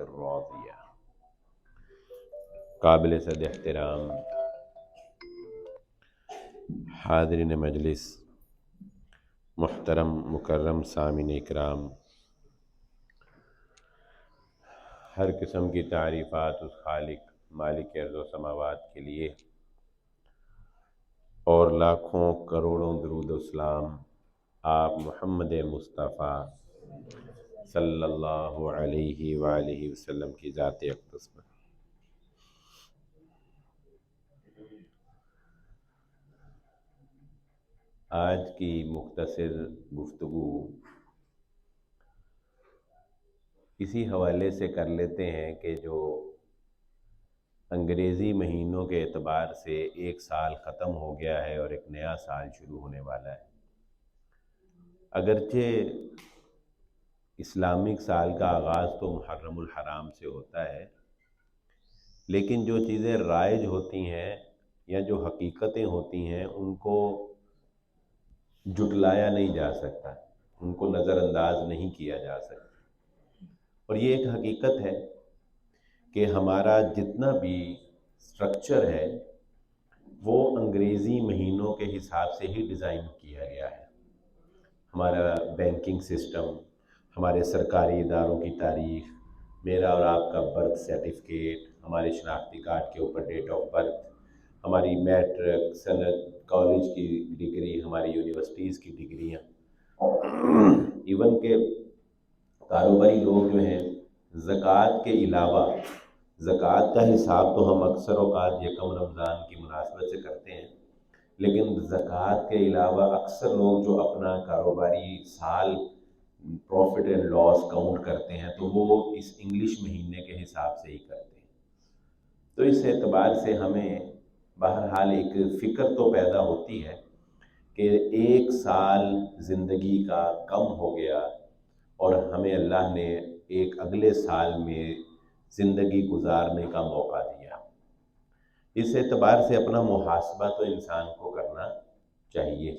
الراضیہ۔ قابل صد احترام حاضرین مجلس، محترم مکرم سامعین اکرام، ہر قسم کی تعریفات اس خالق مالک ارض و سماوات کے لیے، اور لاکھوں کروڑوں درود و سلام آپ محمد مصطفیٰ صلی اللہ علیہ وآلہ وسلم کی ذات اقدس پر۔ آج کی مختصر گفتگو اسی حوالے سے کر لیتے ہیں کہ جو انگریزی مہینوں کے اعتبار سے ایک سال ختم ہو گیا ہے اور ایک نیا سال شروع ہونے والا ہے۔ اگرچہ اسلامک سال کا آغاز تو محرم الحرام سے ہوتا ہے، لیکن جو چیزیں رائج ہوتی ہیں یا جو حقیقتیں ہوتی ہیں ان کو جھٹلایا نہیں جا سکتا، ان کو نظر انداز نہیں کیا جا سکتا۔ اور یہ ایک حقیقت ہے کہ ہمارا جتنا بھی سٹرکچر ہے وہ انگریزی مہینوں کے حساب سے ہی ڈیزائن کیا گیا ہے۔ ہمارا بینکنگ سسٹم، ہمارے سرکاری اداروں کی تاریخ، میرا اور آپ کا برتھ سرٹیفکیٹ، ہمارے شناختی کارڈ کے اوپر ڈیٹ آف برتھ، ہماری میٹرک، سند، کالج کی ڈگری، ہماری یونیورسٹیز کی ڈگریاں، ایون کہ کاروباری لوگ جو ہیں زکوٰۃ کے علاوہ، زکوٰۃ کا حساب تو ہم اکثر اوقات یکم رمضان کی مناسبت سے کرتے ہیں، لیکن زکوٰۃ کے علاوہ اکثر لوگ جو اپنا کاروباری سال پروفٹ اینڈ لاس کاؤنٹ کرتے ہیں تو وہ اس انگلش مہینے کے حساب سے ہی کرتے ہیں۔ تو اس اعتبار سے ہمیں بہرحال ایک فکر تو پیدا ہوتی ہے کہ ایک سال زندگی کا کم ہو گیا اور ہمیں اللہ نے ایک اگلے سال میں زندگی گزارنے کا موقع دیا۔ اس اعتبار سے اپنا محاسبہ تو انسان کو کرنا چاہیے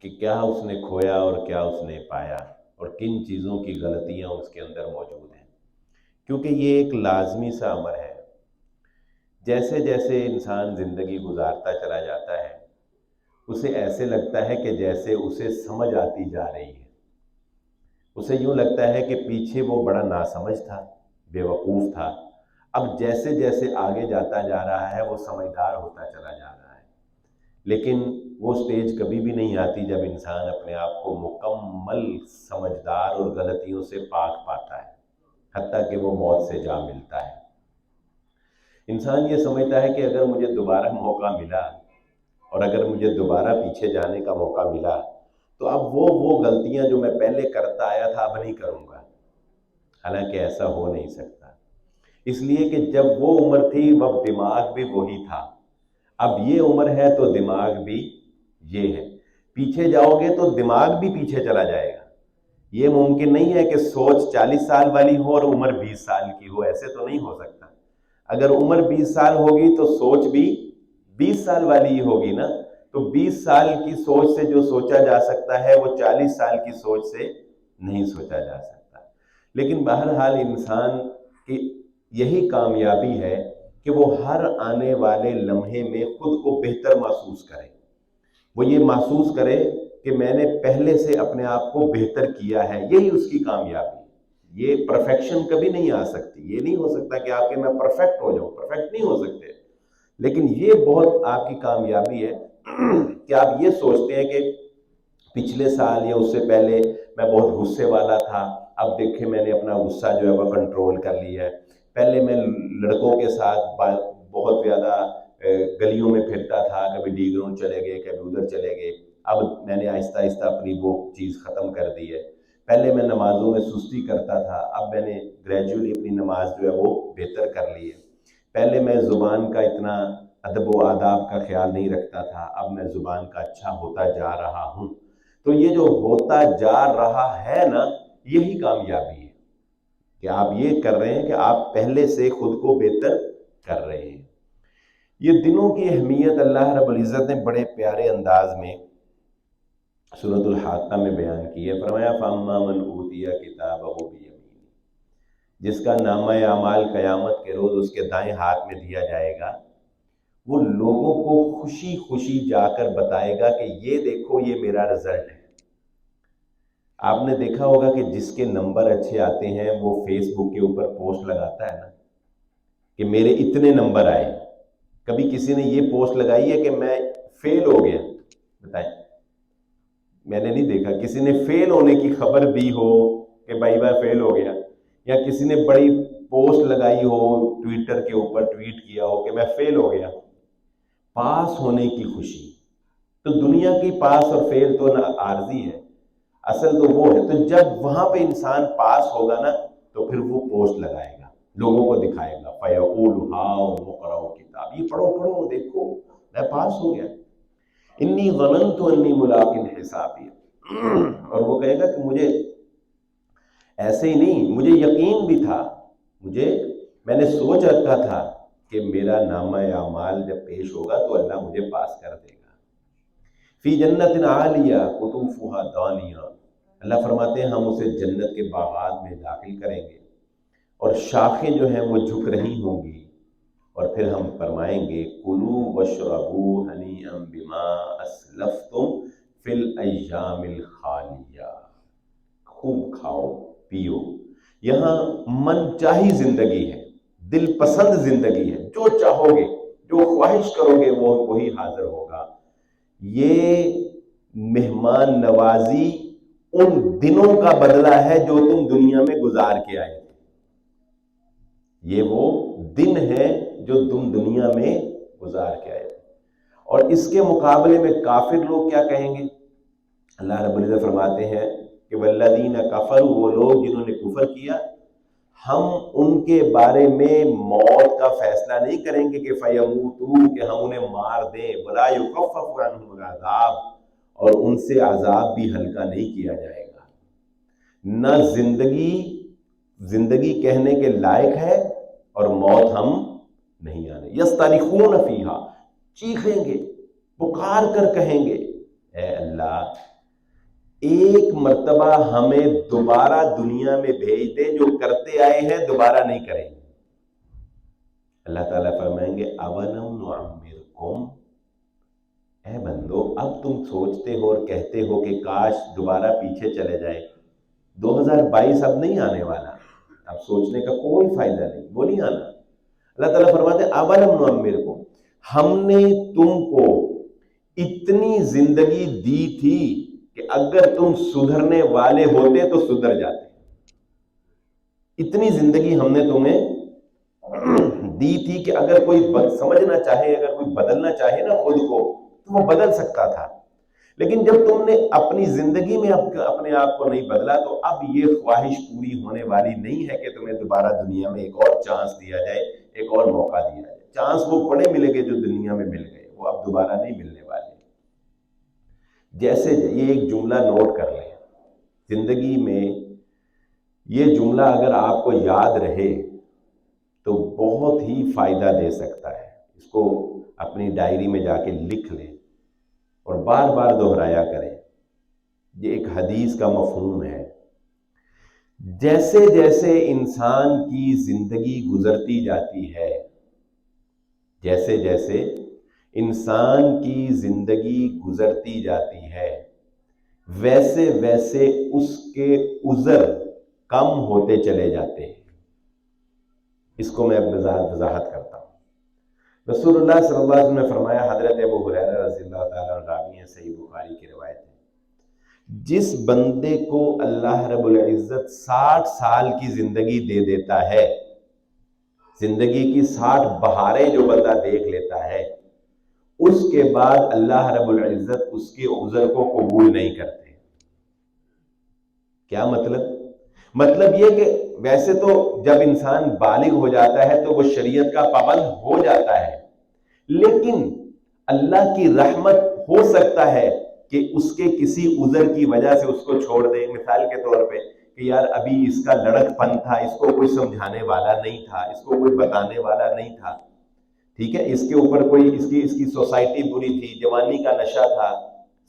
کہ کیا اس نے کھویا اور کیا اس نے پایا، اور کن چیزوں کی غلطیاں اس کے اندر موجود ہیں، کیونکہ یہ ایک لازمی سا امر ہے۔ جیسے جیسے انسان زندگی گزارتا چلا جاتا ہے اسے ایسے لگتا ہے کہ جیسے اسے سمجھ آتی جا رہی ہے، اسے یوں لگتا ہے کہ پیچھے وہ بڑا ناسمجھ تھا، بے وقوف تھا، اب جیسے جیسے آگے جاتا جا رہا ہے وہ سمجھدار ہوتا چلا جا رہا ہے۔ لیکن وہ سٹیج کبھی بھی نہیں آتی جب انسان اپنے آپ کو مکمل سمجھدار اور غلطیوں سے پاک پاتا ہے، حتیٰ کہ وہ موت سے جا ملتا ہے۔ انسان یہ سمجھتا ہے کہ اگر مجھے دوبارہ موقع ملا اور اگر مجھے دوبارہ پیچھے جانے کا موقع ملا تو اب وہ غلطیاں جو میں پہلے کرتا آیا تھا اب نہیں کروں گا، حالانکہ ایسا ہو نہیں سکتا، اس لیے کہ جب وہ عمر تھی وہ دماغ بھی وہی تھا، اب یہ عمر ہے تو دماغ بھی یہ ہے۔ پیچھے جاؤ گے تو دماغ بھی پیچھے چلا جائے گا۔ یہ ممکن نہیں ہے کہ سوچ 40 سال والی ہو اور عمر 20 سال کی ہو، ایسے تو نہیں ہو سکتا۔ اگر عمر 20 سال ہوگی تو سوچ بھی 20 سال والی ہی ہوگی نا، تو 20 سال کی سوچ سے جو سوچا جا سکتا ہے وہ 40 سال کی سوچ سے نہیں سوچا جا سکتا۔ لیکن بہرحال انسان کی یہی کامیابی ہے کہ وہ ہر آنے والے لمحے میں خود کو بہتر محسوس کرے، وہ یہ محسوس کرے کہ میں نے پہلے سے اپنے آپ کو بہتر کیا ہے، یہی اس کی کامیابی ہے۔ یہ پرفیکشن کبھی نہیں آ سکتی، یہ نہیں ہو سکتا کہ آپ کے میں پرفیکٹ ہو جاؤں، پرفیکٹ نہیں ہو سکتے، لیکن یہ بہت آپ کی کامیابی ہے کہ آپ یہ سوچتے ہیں کہ پچھلے سال یا اس سے پہلے میں بہت غصے والا تھا، اب دیکھیں میں نے اپنا غصہ جو ہے وہ کنٹرول کر لیا ہے۔ پہلے میں لڑکوں کے ساتھ بہت زیادہ گلیوں میں پھرتا تھا، کبھی ڈیگروں چلے گئے، کبھی ادھر چلے گئے، اب میں نے آہستہ آہستہ اپنی وہ چیز ختم کر دی ہے۔ پہلے میں نمازوں میں سستی کرتا تھا، اب میں نے گریجولی اپنی نماز جو ہے وہ بہتر کر لی ہے۔ پہلے میں زبان کا اتنا ادب و آداب کا خیال نہیں رکھتا تھا، اب میں زبان کا اچھا ہوتا جا رہا ہوں۔ تو یہ جو ہوتا جا رہا ہے نا، یہی کامیابی ہے کہ آپ یہ کر رہے ہیں کہ آپ پہلے سے خود کو بہتر کر رہے ہیں۔ یہ دنوں کی اہمیت اللہ رب العزت نے بڑے پیارے انداز میں سورۃ الحاقہ میں بیان کی ہے۔ فرمایا فَأَمَّا مَنْ أُوتِیَ کِتَابَهُ بِیَمِینِهِ، جس کا نامہ اعمال قیامت کے روز اس کے دائیں ہاتھ میں دیا جائے گا، وہ لوگوں کو خوشی خوشی جا کر بتائے گا کہ یہ دیکھو یہ میرا رزلٹ ہے۔ آپ نے دیکھا ہوگا کہ جس کے نمبر اچھے آتے ہیں وہ فیس بک کے اوپر پوسٹ لگاتا ہے نا کہ میرے اتنے نمبر آئے۔ کبھی کسی نے یہ پوسٹ لگائی ہے کہ میں فیل ہو گیا؟ بتائیں، میں نے نہیں دیکھا کسی نے فیل ہونے کی خبر دی ہو کہ بھائی میں فیل ہو گیا، یا کسی نے بڑی پوسٹ لگائی ہو ٹویٹر کے اوپر، ٹویٹ کیا ہو کہ میں فیل ہو گیا۔ پاس ہونے کی خوشی تو دنیا کی پاس اور فیل تو عارضی ہے، اصل تو وہ ہے۔ تو جب وہاں پہ انسان پاس ہوگا نا تو پھر وہ پوسٹ لگائے گا، لوگوں کو دکھائے گا، فَيَقُولُ هَاؤْمُ اقْرَءُوا کتابی، یہ پڑھو پڑھو دیکھو میں پاس ہو گیا، انی ظننت انی ملاق حسابی۔ اور وہ کہے گا کہ مجھے ایسے ہی نہیں، مجھے یقین بھی تھا، میں نے سوچ رکھا تھا کہ میرا نامہ اعمال جب پیش ہوگا تو اللہ مجھے پاس کر دے گا۔ فی جنت عالیہ قطوفھا دانیہ، اللہ فرماتے ہیں ہم اسے جنت کے باغات میں داخل کریں گے اور شاخیں جو ہیں وہ جھک رہی ہوں گی، اور پھر ہم فرمائیں گے کلوا واشربوا ہنیئا بما اسلفتم فی الایام الخالیہ، خوب کھاؤ پیو۔ یہاں من چاہی زندگی ہے، دل پسند زندگی ہے، جو چاہو گے، جو خواہش کرو گے وہ وہی حاضر ہوگا۔ یہ مہمان نوازی ان دنوں کا بدلہ ہے جو تم دنیا میں گزار کے آئے تھے، یہ وہ دن ہے جو تم دنیا میں گزار کے آئے تھے۔ اور اس کے مقابلے میں کافر لوگ کیا کہیں گے؟ اللہ رب العزت فرماتے ہیں کہ والذین کفروا، وہ لوگ جنہوں نے کفر کیا، ہم ان کے بارے میں موت کا فیصلہ نہیں کریں گے کہ فیموتوا، کہ ہم انہیں مار دیں، ولا یخفف عنہم العذاب، اور ان سے عذاب بھی ہلکا نہیں کیا جائے گا۔ نہ زندگی کہنے کے لائق ہے اور موت ہم نہیں آنے۔ یسترخون فیہا، چیخیں گے، پکار کر کہیں گے اے اللہ ایک مرتبہ ہمیں دوبارہ دنیا میں بھیج دے، جو کرتے آئے ہیں دوبارہ نہیں کریں گے۔ اللہ تعالیٰ فرمائیں گے اولم نعمرکم، اے بندو اب تم سوچتے ہو اور کہتے ہو کہ کاش دوبارہ پیچھے چلے جائیں، 2022 اب نہیں آنے والا، اب سوچنے کا کوئی فائدہ نہیں، وہ نہیں آنا۔ اللہ تعالیٰ فرماتے ہیں اولم نعمرکم، ہم نے تم کو اتنی زندگی دی تھی کہ اگر تم سدھرنے والے ہوتے تو سدھر جاتے، اتنی زندگی ہم نے تمہیں دی تھی کہ اگر کوئی سمجھنا چاہے، اگر کوئی بدلنا چاہے نا خود کو تو وہ بدل سکتا تھا، لیکن جب تم نے اپنی زندگی میں اپنے آپ کو نہیں بدلا تو اب یہ خواہش پوری ہونے والی نہیں ہے کہ تمہیں دوبارہ دنیا میں ایک اور چانس دیا جائے، ایک اور موقع دیا جائے۔ چانس وہ بڑے ملے گے جو دنیا میں مل گئے، وہ اب دوبارہ نہیں ملنے والے۔ جیسے یہ ایک جملہ نوٹ کر لیں، زندگی میں یہ جملہ اگر آپ کو یاد رہے تو بہت ہی فائدہ دے سکتا ہے، اس کو اپنی ڈائری میں جا کے لکھ لیں اور بار بار دہرایا کریں۔ یہ ایک حدیث کا مفہوم ہے، جیسے جیسے انسان کی زندگی گزرتی جاتی ہے، جیسے جیسے انسان کی زندگی گزرتی جاتی ہے ویسے ویسے اس کے عذر کم ہوتے چلے جاتے ہیں۔ اس کو میں وضاحت کرتا ہوں۔ رسول اللہ صلی اللہ علیہ وسلم نے فرمایا، حضرت ابو ہریرہ رضی اللہ تعالیٰ عنہ راوی ہیں، صحیح بخاری کی روایت ہے، جس بندے کو اللہ رب العزت 60 سال کی زندگی دے دیتا ہے، زندگی کی 60 بہاریں جو بندہ دیکھ لیتا ہے، اس کے بعد اللہ رب العزت اس کے عذر کو قبول نہیں کرتے۔ کیا مطلب یہ کہ ویسے تو جب انسان بالغ ہو جاتا ہے تو وہ شریعت کا پابند ہو جاتا ہے، لیکن اللہ کی رحمت ہو سکتا ہے کہ اس کے کسی عذر کی وجہ سے اس کو چھوڑ دے۔ مثال کے طور پہ کہ یار ابھی اس کا لڑک پن تھا، اس کو کوئی سمجھانے والا نہیں تھا، اس کو کوئی بتانے والا نہیں تھا، ٹھیک ہے، اس کے اوپر کوئی اس کی سوسائٹی بری تھی، جوانی کا نشہ تھا،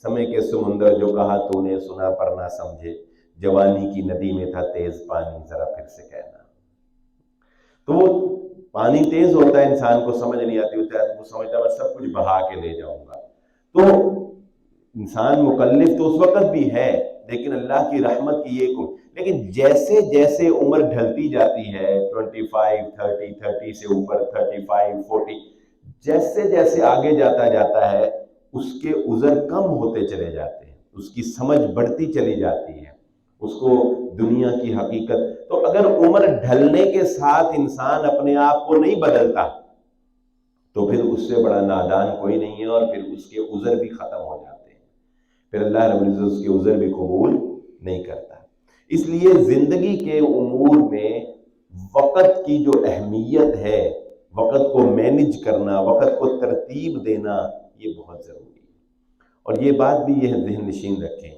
سمے کے سمندر جو کہا تو نے سنا پر نہ سمجھے، جوانی کی ندی میں تھا تیز پانی، ذرا پھر سے کہنا۔ تو وہ پانی تیز ہوتا ہے، انسان کو سمجھ نہیں آتی ہوتا ہے، وہ سمجھتا ہے میں سب کچھ بہا کے لے جاؤں گا. تو انسان مکلف تو اس وقت بھی ہے، لیکن اللہ کی رحمت کی یہ کو، لیکن جیسے جیسے عمر ڈھلتی جاتی ہے 25 30 سے اوپر 35 40، جیسے جیسے آگے جاتا ہے اس کے عذر کم ہوتے چلے جاتے ہیں، اس کی سمجھ بڑھتی چلی جاتی ہے، اس کو دنیا کی حقیقت. تو اگر عمر ڈھلنے کے ساتھ انسان اپنے آپ کو نہیں بدلتا تو پھر اس سے بڑا نادان کوئی نہیں ہے، اور پھر اس کے عذر بھی ختم ہو جاتے ہیں، پھر اللہ رب العزت اس کے عذر بھی قبول نہیں کرتا. اس لیے زندگی کے امور میں وقت کی جو اہمیت ہے، وقت کو مینج کرنا، وقت کو ترتیب دینا، یہ بہت ضروری ہے. اور یہ بات بھی یہ ذہن نشین رکھیں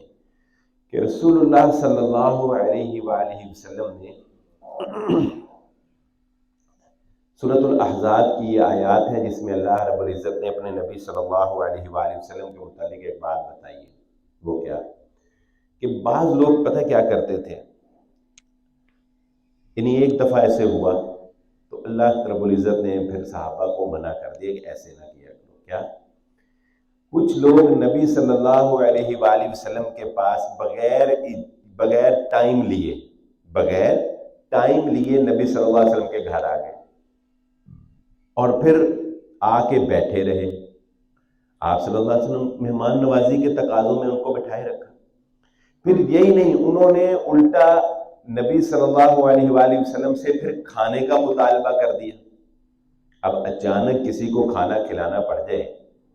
کہ رسول اللہ صلی اللہ علیہ وآلہ وسلم نے سورۃ الاحزاب کی یہ آیات ہے جس میں اللہ رب العزت نے اپنے نبی صلی اللہ علیہ وآلہ وسلم کے متعلق ایک بات بتائی ہے. وہ کیا کہ بعض لوگ پتہ کیا کرتے تھے، یعنی ایک دفعہ ایسے ہوا تو اللہ رب العزت نے پھر صحابہ کو منع کر دیا کہ ایسے نہ کیا کرو. کیا کچھ لوگ نبی صلی اللہ علیہ وآلہ وسلم کے پاس بغیر ٹائم لیے نبی صلی اللہ علیہ وسلم کے گھر آ گئے اور پھر آ کے بیٹھے رہے. آپ صلی اللہ علیہ وسلم مہمان نوازی کے تقاضوں میں ان کو بٹھائے رکھا. پھر یہی نہیں، انہوں نے الٹا نبی صلی اللہ علیہ وآلہ وسلم سے پھر کھانے کا مطالبہ کر دیا. اب اچانک کسی کو کھانا کھلانا پڑ جائے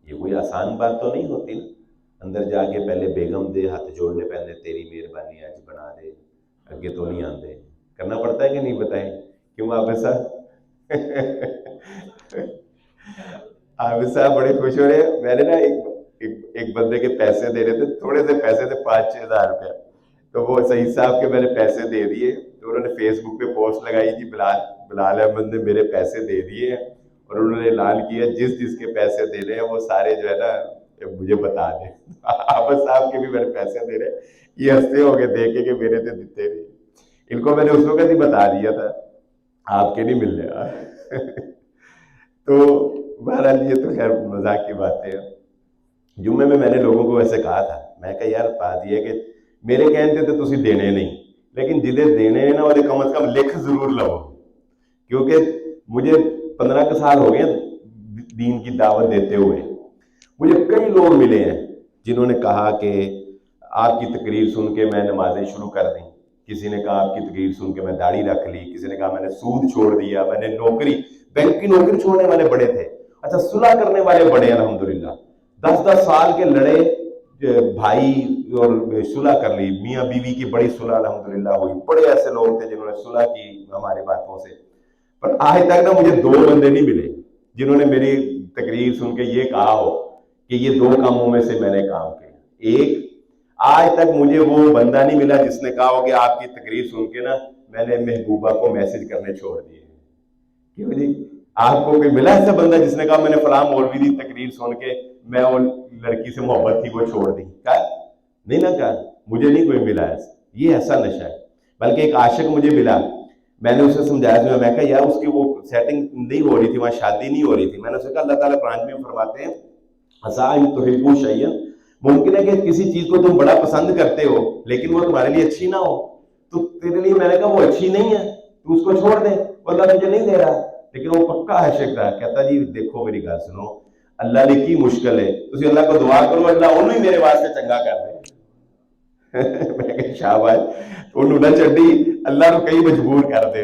یہ کوئی آسان بات تو نہیں ہوتی نا. اندر جا کے پہلے بیگم دے ہاتھ جوڑنے پہلے تیری مہربانی آج بنا دے، اگے تو نہیں آتے، کرنا پڑتا ہے کہ نہیں بتائیں؟ کیوں عابد صاحب بڑے خوش ہو رہے ہیں. میں نے نا ایک بندے کے پیسے دے رہے تھے، تھوڑے سے پیسے تھے 5-6 ہزار روپے، تو وہ سعید صاحب کے میں نے پیسے دے دیے. تو انہوں نے فیس بک پہ پوسٹ لگائی جی بلال احمد نے میرے پیسے دے دیے، اور انہوں نے اعلان کیا جس کے پیسے دینے ہیں وہ سارے جو ہے نا مجھے بتا دیں. عابد صاحب کے بھی میرے پیسے دے رہے، یہ ہنستے ہو گئے دیکھے کہ میرے تو دیتے نہیں. ان کو میں نے اس وقت ہی بتا دیا تھا آپ کے نہیں ملنے. تو بہرحال یہ تو خیر مذاق کی باتیں ہیں. جمعے میں نے لوگوں کو ایسے کہا تھا، میں کہا یار بات یہ ہے کہ میرے کہتے تو تسی دینے نہیں، لیکن جدے دینے نا وہ کم از کم لکھ ضرور لو، کیونکہ مجھے 15 سال ہو گئے دین کی دعوت دیتے ہوئے. مجھے کئی لوگ ملے ہیں جنہوں نے کہا کہ آپ کی تقریر سن کے میں نمازیں شروع کر دیں، کسی نے کہا آپ کی تقریر سن کے میں داڑھی رکھ لی، کسی نے کہا میں نے سود چھوڑ دیا، میں نے بینک کی نوکری چھوڑنے والے بڑے تھے. اچھا صلح کرنے والے بڑے الحمدللہ، 10 سال کے لڑے بھائی اور صلح کر لی، میاں بیوی کی بڑی صلح الحمدللہ ہوئی. بڑے ایسے لوگ تھے جنہوں نے صلح کی ہماری باتوں سے. پر آج تک نا مجھے 2 بندے نہیں ملے جنہوں نے میری تقریر سن کے یہ کہا ہو کہ یہ 2 کاموں میں سے میں نے کام کیا. ایک آج تک مجھے وہ بندہ نہیں ملا جس نے کہا ہو کہ آپ کی تقریر سن کے نا میں نے محبوبہ کو میسج کرنے چھوڑ دیے. کیوں جی آپ کو کوئی ملا ایسا بندہ جس نے کہا میں نے فلاں مولوی کی تقریر سن کے میں وہ لڑکی سے محبت تھی وہ چھوڑ دی؟ کہا نہیں نہ کہا مجھے نہیں کوئی ملا ایسا. یہ ایسا نشہ ہے. بلکہ ایک عاشق مجھے ملا، میں نے اسے سمجھایا، میں کہا یار اس کی وہ سیٹنگ نہیں ہو رہی تھی، وہاں شادی نہیں ہو رہی تھی. میں نے اسے کہا اللہ تعالیٰ قرآن میں فرماتے ہیں عسیٰ ان تحبوا شیئا، ممکن ہے کہ کسی چیز کو تم بڑا پسند کرتے ہو لیکن وہ تمہارے لیے اچھی نہ ہو، تو تیرے لیے میں نے کہا وہ اچھی نہیں ہے تو اس کو چھوڑ دے، وہ اللہ تجھے نہیں دے رہا. لیکن وہ پکا عاشق تھا، کہتا جی دیکھو میری گل سنو، اللہ نے کی مشکل ہے، تسی اللہ کو دعا کرو اللہ انہوں ہی میرے واسطے چنگا کر دے. میں کہ شاباش، انہوں نہ چڈی اللہ کو کئی مجبور کر دے.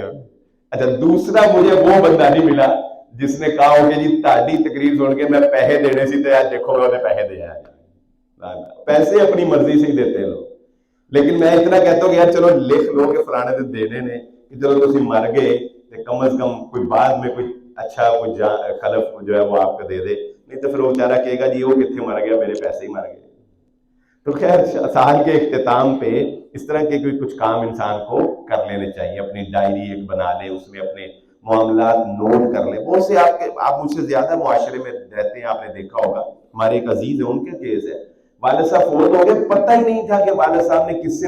اچھا دوسرا مجھے وہ بندہ نہیں ملا جس نے کہا ہو کہ جی تہاڈی تقریر سن کے میں پیسے دینے سی تے آج دیکھو میں انہیں پیسے دے آیا. پیسے اپنی مرضی سے ہی دیتے ہیں لوگ، لیکن میں اتنا کہتا ہوں کہ یار چلو لکھ لو کہ فلانے دن دینے نے کہ چلو تسی مر گئے تو کم از کم کوئی بعد میں کوئی اچھا کوئی خلف جو ہے وہ آپ کو دے دے، نہیں تو پھر وہ بیچارہ کہے گا جی وہ کتنے مر گیا میرے پیسے ہی مر گئے. تو خیر سال کے اختتام پہ اس طرح کے کچھ کام انسان کو کر لینے چاہیے. اپنی ڈائری ایک بنا لے، اس میں اپنے معاملات نوٹ کر لیں. بہت سے آپ مجھ سے زیادہ معاشرے میں رہتے ہیں، آپ نے دیکھا ہوگا. ہمارے ایک عزیز ہے، ان کے کیس ہے، والد صاحب فوت ہو گئے، پتہ ہی نہیں تھا کہ والد صاحب نے کس سے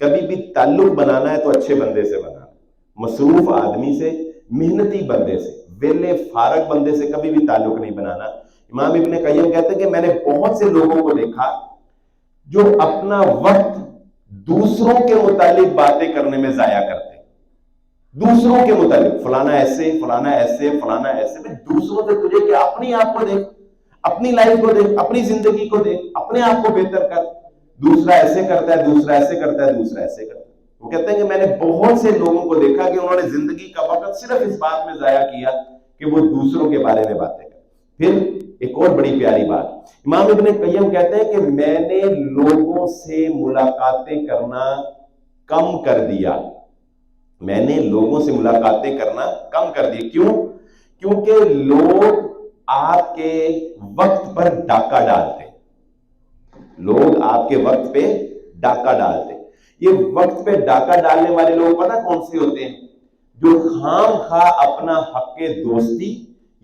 کبھی بھی تعلق بنانا ہے تو اچھے بندے سے بنانا، مصروف آدمی سے، محنتی بندے سے، ویلے فارغ بندے سے کبھی بھی تعلق نہیں بنانا۔ امام ابن قیم کہتے ہیں کہ میں نے بہت سے لوگوں کو دیکھا جو اپنا وقت دوسروں کے متعلق باتیں کرنے میں ضائع کرتے ہیں، دوسروں کے متعلق، فلانا ایسے، فلانا ایسے، فلانا ایسے، دوسروں سے تجھے کیا، اپنی آپ کو دیکھ، اپنی لائف کو دیکھ، اپنی زندگی کو دیکھ، اپنے آپ کو بہتر کر۔ دوسرا ایسے کرتا ہے، دوسرا ایسے کرتا ہے، دوسرا ایسے کرتا ہے۔ وہ کہتے ہیں کہ میں نے بہت سے لوگوں کو دیکھا کہ انہوں نے زندگی کا وقت صرف اس بات میں ضائع کیا کہ وہ دوسروں کے بارے میں باتیں کریں۔ پھر ایک اور بڑی پیاری بات، امام ابن قیم کہتے ہیں کہ میں نے لوگوں سے ملاقاتیں کرنا کم کر دیا، میں نے لوگوں سے ملاقاتیں کرنا کم کر دی۔ کیوں؟ کیونکہ لوگ آپ کے وقت پر ڈاکہ ڈالتے، لوگ آپ کے وقت پہ ڈاکہ ڈالتے۔ یہ وقت پہ ڈاکہ ڈالنے والے لوگ پتہ کون سے ہوتے ہیں؟ جو خام خواہ اپنا حق دوستی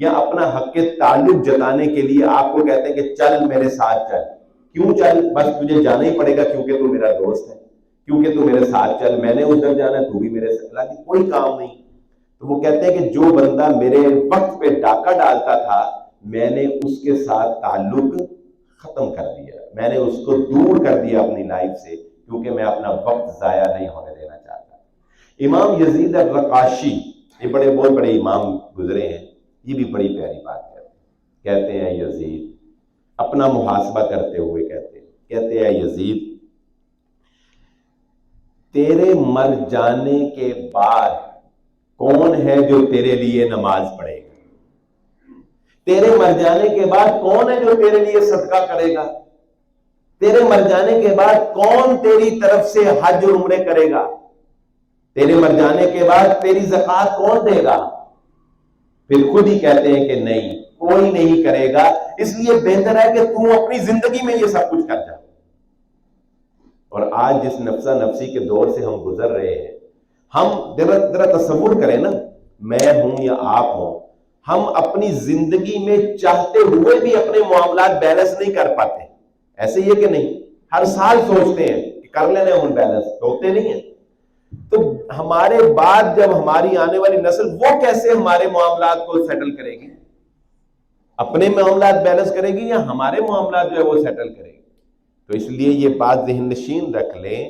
یا اپنا حق تعلق جتانے کے لیے آپ کو کہتے ہیں کہ چل میرے ساتھ چل۔ کیوں چل؟ بس تجھے جانا ہی پڑے گا کیونکہ تو میرا دوست ہے، کیونکہ تو میرے ساتھ چل، میں نے ادھر جانا ہے تو بھی میرے ساتھ، حالانکہ کوئی کام نہیں۔ تو وہ کہتے ہیں کہ جو بندہ میرے وقت پہ ڈاکہ ڈالتا تھا میں نے اس کے ساتھ تعلق ختم کر دیا، میں نے اس کو دور کر دیا اپنی لائف سے، کیونکہ میں اپنا وقت ضائع نہیں ہونے دینا چاہتا۔ امام یزید الرقاشی، یہ بہت بڑے امام گزرے ہیں، یہ بھی بڑی پیاری بات کہتے ہیں یزید اپنا محاسبہ کرتے ہوئے کہتے ہیں یزید تیرے مر جانے کے بعد کون ہے جو تیرے لیے نماز پڑھے گا؟ تیرے مر جانے کے بعد کون ہے جو تیرے لیے صدقہ کرے گا؟ تیرے مر جانے کے بعد کون تیری طرف سے حج اور عمرے کرے گا؟ تیرے مر جانے کے بعد تیری زکوٰۃ کون دے گا؟ پھر خود ہی کہتے ہیں کہ نہیں، کوئی نہیں کرے گا، اس لیے بہتر ہے کہ تم اپنی زندگی میں یہ سب کچھ کر جا۔ اور آج جس نفسا نفسی کے دور سے ہم گزر رہے ہیں، ہم ذرا تصور کریں نا، میں ہوں یا آپ ہوں، ہم اپنی زندگی میں چاہتے ہوئے بھی اپنے معاملات بیلنس نہیں کر پاتے، ایسے ہی ہے کہ نہیں؟ ہر سال سوچتے ہیں کہ کر لینے ہم بیلنس، ہوتے نہیں ہیں۔ تو ہمارے بعد جب ہماری آنے والی نسل، وہ کیسے ہمارے معاملات کو سیٹل کرے گی؟ اپنے معاملات بیلنس کرے گی یا ہمارے معاملات جو ہے وہ سیٹل کرے گی؟ تو اس لیے یہ بات ذہن نشین رکھ لیں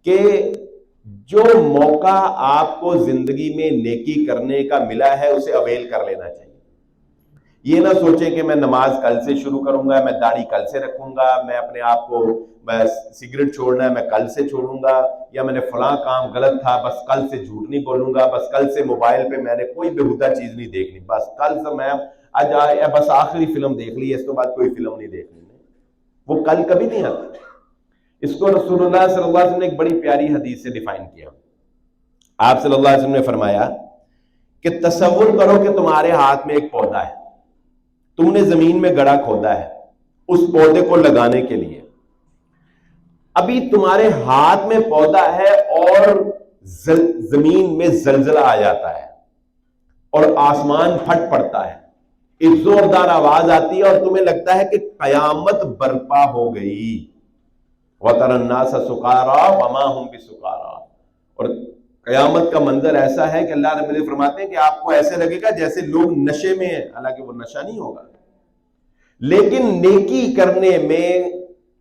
کہ جو موقع آپ کو زندگی میں نیکی کرنے کا ملا ہے اسے اویل کر لینا چاہیے۔ یہ نہ سوچیں کہ میں نماز کل سے شروع کروں گا، میں داڑھی کل سے رکھوں گا، میں اپنے آپ کو، میں سگریٹ چھوڑنا ہے میں کل سے چھوڑوں گا، یا میں نے فلاں کام غلط تھا بس کل سے جھوٹ نہیں بولوں گا، بس کل سے موبائل پہ میں نے کوئی بےہودہ چیز نہیں دیکھنی، بس کل سے میں بس آخری فلم دیکھ لی، اس کے بعد کوئی فلم نہیں دیکھنی۔ وہ کل کبھی نہیں آتا۔ اس کو رسول اللہ صلی اللہ علیہ وسلم نے ایک بڑی پیاری حدیث سے ڈیفائن کیا۔ آپ صلی اللہ علیہ وسلم نے فرمایا کہ تصور کرو کہ تمہارے ہاتھ میں ایک پودا ہے، تم نے زمین میں گڑھا کھودا ہے اس پودے کو لگانے کے لیے، ابھی تمہارے ہاتھ میں پودا ہے اور زمین میں زلزلہ آ جاتا ہے اور آسمان پھٹ پڑتا ہے، ایک زوردار آواز آتی ہے اور تمہیں لگتا ہے کہ قیامت برپا ہو گئی، وَتَرَى النَّاسَ سُقَارَىٰ وَمَا هُمْ بِسُقَارَىٰ، اور قیامت کا منظر ایسا ہے کہ اللہ رب العزت فرماتے ہیں کہ آپ کو ایسے لگے گا جیسے لوگ نشے میں ہیں، حالانکہ وہ نشہ نہیں ہوگا۔ لیکن نیکی کرنے میں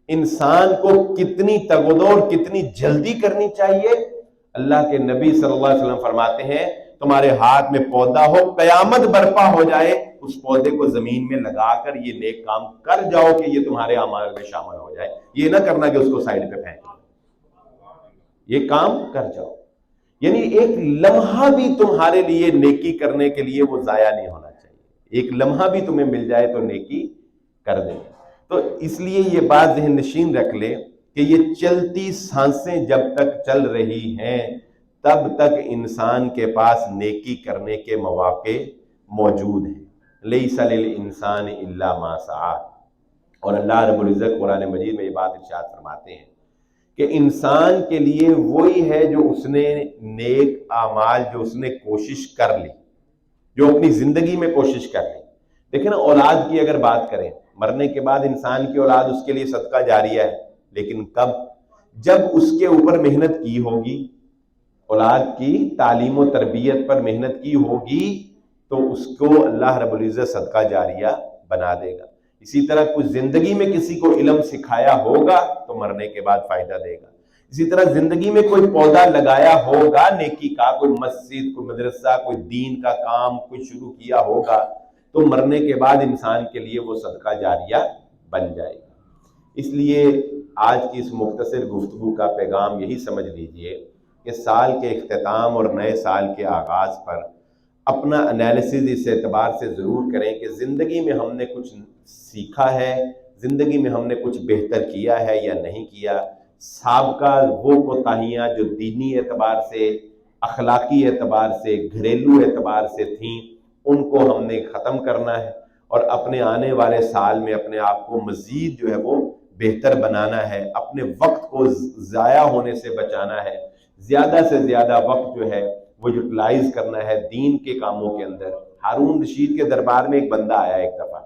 انسان کو کتنی تگودو اور کتنی جلدی کرنی چاہیے؟ اللہ کے نبی صلی اللہ علیہ وسلم فرماتے ہیں تمہارے ہاتھ میں پودا ہو، قیامت برپا ہو جائے، اس پودے کو زمین میں لگا کر یہ نیک کام کر جاؤ کہ یہ تمہارے اعمال میں شامل ہو جائے۔ یہ نہ کرنا کہ اس کو سائڈ پہ پھینک، یہ کام کر جاؤ، یعنی ایک لمحہ بھی تمہارے لیے نیکی کرنے کے لیے وہ ضائع نہیں ہونا چاہیے، ایک لمحہ بھی تمہیں مل جائے تو نیکی کر دیں۔ تو اس لیے یہ بات ذہن نشین رکھ لے کہ یہ چلتی سانسیں جب تک چل رہی ہیں تب تک انسان کے پاس نیکی کرنے کے مواقع موجود ہیں۔ لیس للانسان الا ما سعی، اور اللہ رب العزت قرآن مجید میں یہ بات ارشاد فرماتے ہیں کہ انسان کے لیے وہی ہے جو اس نے نیک اعمال، جو اس نے کوشش کر لی، جو اپنی زندگی میں کوشش کر لی۔ دیکھیں نا، اولاد کی اگر بات کریں، مرنے کے بعد انسان کی اولاد اس کے لیے صدقہ جاریہ ہے، لیکن کب؟ جب اس کے اوپر محنت کی ہوگی، اولاد کی تعلیم و تربیت پر محنت کی ہوگی تو اس کو اللہ رب العزت صدقہ جاریہ بنا دے گا۔ اسی طرح کچھ زندگی میں کسی کو علم سکھایا ہوگا تو مرنے کے بعد فائدہ دے گا۔ اسی طرح زندگی میں کوئی پودا لگایا ہوگا نیکی کا، کوئی مسجد، کوئی مدرسہ، کوئی دین کا کام کوئی شروع کیا ہوگا تو مرنے کے بعد انسان کے لیے وہ صدقہ جاریہ بن جائے گا۔ اس لیے آج کی اس مختصر گفتگو کا پیغام یہی سمجھ لیجئے کہ سال کے اختتام اور نئے سال کے آغاز پر اپنا انالیسز اس اعتبار سے ضرور کریں کہ زندگی میں ہم نے کچھ سیکھا ہے، زندگی میں ہم نے کچھ بہتر کیا ہے یا نہیں کیا، سابقہ وہ کوتاہیاں جو دینی اعتبار سے، اخلاقی اعتبار سے، گھریلو اعتبار سے تھیں، ان کو ہم نے ختم کرنا ہے اور اپنے آنے والے سال میں اپنے آپ کو مزید جو ہے وہ بہتر بنانا ہے، اپنے وقت کو ضائع ہونے سے بچانا ہے، زیادہ سے زیادہ وقت جو ہے وہ یوٹیلائز کرنا ہے دین کے کاموں کے اندر۔ ہارون رشید کے دربار میں ایک بندہ آیا ایک دفعہ،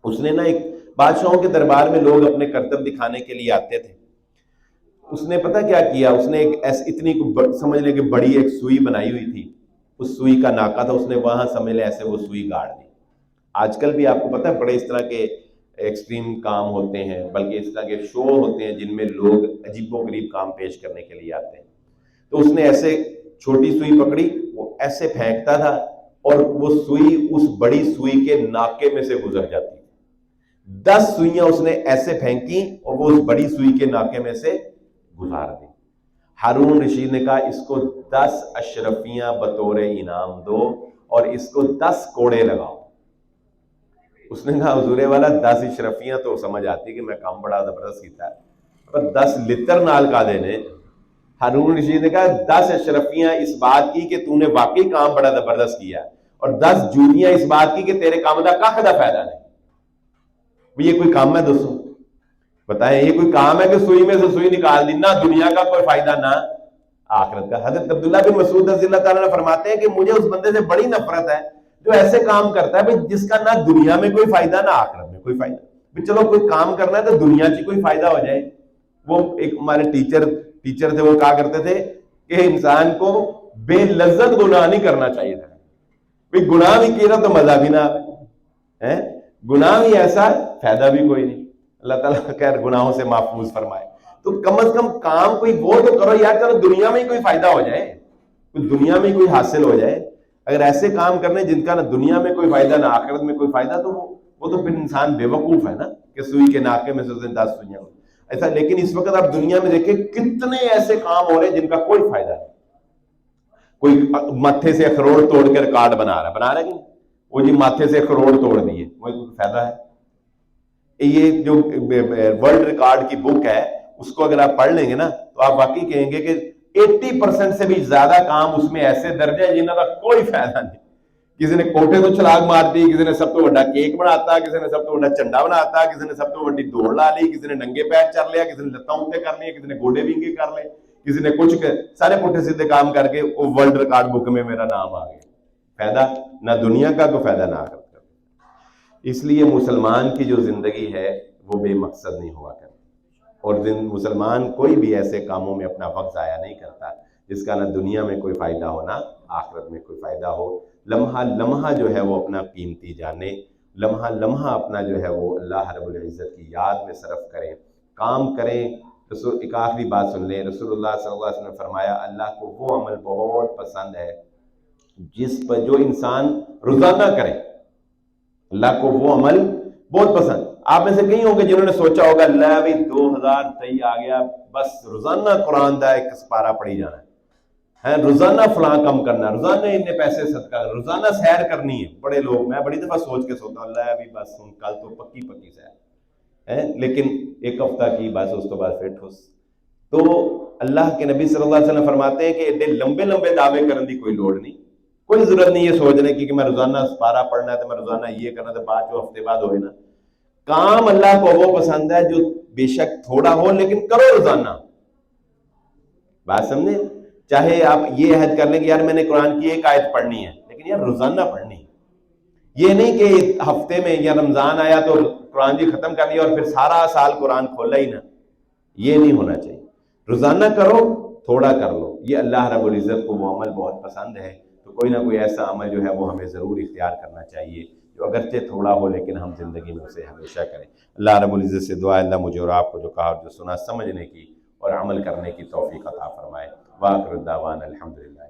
اس نے ایک بادشاہوں کے دربار میں لوگ اپنے کرتب دکھانے کے لیے آتے تھے، اس نے پتہ کیا کیا، اس نے ایک اتنی سمجھ لے کہ بڑی ایک سوئی بنائی ہوئی تھی، اس سوئی کا ناکا تھا، اس نے وہاں سمجھ لے ایسے وہ سوئی گاڑ دی۔ آج کل بھی آپ کو پتہ ہے بڑے اس طرح کے ایکسٹریم کام ہوتے ہیں، بلکہ اس طرح کے شو ہوتے ہیں جن میں لوگ عجیب و غریب کام پیش کرنے کے لیے آتے ہیں۔ تو اس نے ایسے چھوٹی سوئی پکڑی، وہ ایسے پھینکتا تھا اور وہ سوئی اس بڑی سوئی کے ناکے میں سے گزر جاتی۔ 10 سوئیاں اس نے ایسے پھینکی اور وہ اس بڑی سوئی کے ناکے میں سے گزار دی۔ ہارون رشید نے کہا اس کو 10 اشرفیاں بطور انعام دو اور اس کو 10 کوڑے لگاؤ۔ اس نے کہا حضور والا 10 اشرفیاں تو سمجھ آتی کہ میں کام بڑا زبردست کیتا ہے، پر 10 لتر نال کا دینے۔ ہارون رشید نے کہا 10 اشرفیاں اس بات کی کہ تو نے واقعی کام بڑا زبردست کیا اور 10 جوتیاں اس بات کی کہ تیرے کام دا کخ دا فائدہ نہیں۔ یہ کوئی کام ہے دوستوں؟ بتائیں یہ کوئی کام ہے کہ سوئی میں سے سوئی نکال دی؟ نہ دنیا کا کوئی فائدہ نہ آخرت کا۔ حضرت عبداللہ بن مسعود رضی اللہ تعالیٰ نے فرماتے ہیں کہ مجھے اس بندے سے بڑی نفرت ہے جو ایسے کام کرتا ہے جس کا نہ دنیا میں کوئی فائدہ نہ آخرت میں کوئی فائدہ۔ چلو کوئی کام کرنا ہے تو دنیا کی کوئی فائدہ ہو جائے۔ وہ ایک ہمارے ٹیچر تھے، وہ کہا کرتے تھے کہ انسان کو بے لذت گناہ نہیں کرنا چاہیے تھا، بھئی گناہ بھی کیا تو مزہ بھی نہ آئے، گناہ بھی ایسا فائدہ بھی کوئی نہیں۔ اللہ تعالیٰ خیر گناہوں سے محفوظ فرمائے۔ تو کم از کم کام کوئی وہ تو کرو یار، چلو دنیا میں ہی کوئی فائدہ ہو جائے، کوئی دنیا میں کوئی حاصل ہو جائے۔ اگر ایسے کام کرنے جن کا نہ دنیا میں کوئی فائدہ نہ آخرت میں کوئی فائدہ، تو وہ تو پھر انسان بے وقوف ہے نا کہ سوئی کے ناکے میں سے 10 سوئیاں ایسا۔ لیکن اس وقت آپ دنیا میں دیکھیں کتنے ایسے کام ہو رہے ہیں جن کا کوئی فائدہ نہیں۔ کوئی ماتھے سے اخروٹ توڑ کے ریکارڈ بنا رہا ہے کہ وہ جی ماتھے سے اخروٹ توڑ دیے، وہ کوئی فائدہ ہے؟ یہ جو ورلڈ ریکارڈ کی بک ہے اس کو اگر آپ پڑھ لیں گے نا تو آپ واقعی کہیں گے کہ 80% سے بھی زیادہ کام اس میں ایسے درج ہیں جنہوں کا کوئی فائدہ نہیں۔ کسی نے کوٹے تو چھلاگ مار دی، کسی نے سب تو بڑا کیک بناتا، کسی نے سب تو بڑا چنڈا بناتا، کسی نے سب تو بڑی دوڑ لا لی، کسی نے ننگے پیر چل لیا، کسی نے لتاں اونتے کر لیا، کسی نے گوڈے وینگے کر لے، کسی نے کچھ سارے پٹھے سیدھے کام کر کے وہ ورلڈ ریکارڈ بک میں میرا نام آ گیا۔ فائدہ نہ دنیا کا کوئی فائدہ نہ آخرت کا۔ اس لیے مسلمان کی جو زندگی ہے وہ بے مقصد نہیں ہوا کرتی، اور مسلمان کوئی بھی ایسے کاموں میں اپنا وقت ضائع نہیں کرتا جس کا نہ دنیا میں کوئی فائدہ ہو نہ آخرت میں کوئی فائدہ ہو۔ لمحہ لمحہ جو ہے وہ اپنا قیمتی جانے، لمحہ لمحہ اپنا جو ہے وہ اللہ رب العزت کی یاد میں صرف کریں، کام کریں۔ ایک آخری بات سن لیں، رسول اللہ صلی اللہ علیہ وسلم نے فرمایا اللہ کو وہ عمل بہت پسند ہے جس پر جو انسان روزانہ کرے، اللہ کو وہ عمل بہت پسند۔ آپ میں سے کئی ہوں گے جنہوں نے سوچا ہوگا اللہ بھی 2023 آ گیا، بس روزانہ قرآن دا ایک سپارہ پڑھی جانا ہے، روزانہ فلاں کم کرنا، روزانہ اتنے پیسے صدقہ، روزانہ سیر کرنی ہے۔ بڑے لوگ، میں بڑی دفعہ سوچ کے سوتا ہوں اللہ بھی بس کل تو پکی سیر ہے، لیکن ایک ہفتہ کی بس اس تو بعد پھر ٹھوس۔ تو اللہ کے نبی صلی اللہ علیہ وسلم فرماتے ہیں کہ ایڈے لمبے لمبے دعوے کرنے کی کوئی لوڑ نہیں، کوئی ضرورت نہیں یہ سوچنے کی کہ میں روزانہ سپارہ پڑھنا ہے تو میں روزانہ یہ کرنا تو بعد جو ہفتے بعد ہوئے نا۔ کام اللہ کو وہ پسند ہے جو بے شک تھوڑا ہو لیکن کرو روزانہ۔ بات سمجھے؟ چاہے آپ یہ عہد کر لیں کہ یار میں نے قرآن کی ایک آیت پڑھنی ہے، لیکن یار روزانہ پڑھنی ہے۔ یہ نہیں کہ ہفتے میں یا رمضان آیا تو قرآن جی ختم کر لیا اور پھر سارا سال قرآن کھولا ہی نہ۔ یہ نہیں ہونا چاہیے. روزانہ کرو، تھوڑا کر لو. یہ اللہ رب العزت کو وہ عمل بہت پسند ہے، تو کوئی نہ کوئی ایسا عمل جو ہے وہ ہمیں ضرور اختیار کرنا چاہیے جو اگرچہ تھوڑا ہو لیکن ہم زندگی میں اسے ہمیشہ کریں. اللہ رب العزت سے دعا ہے اللہ مجھے اور آپ کو جو کہا اور جو سنا سمجھنے کی اور عمل کرنے کی توفیق عطا فرمائے. وآخر الدعوانا الحمدللہ.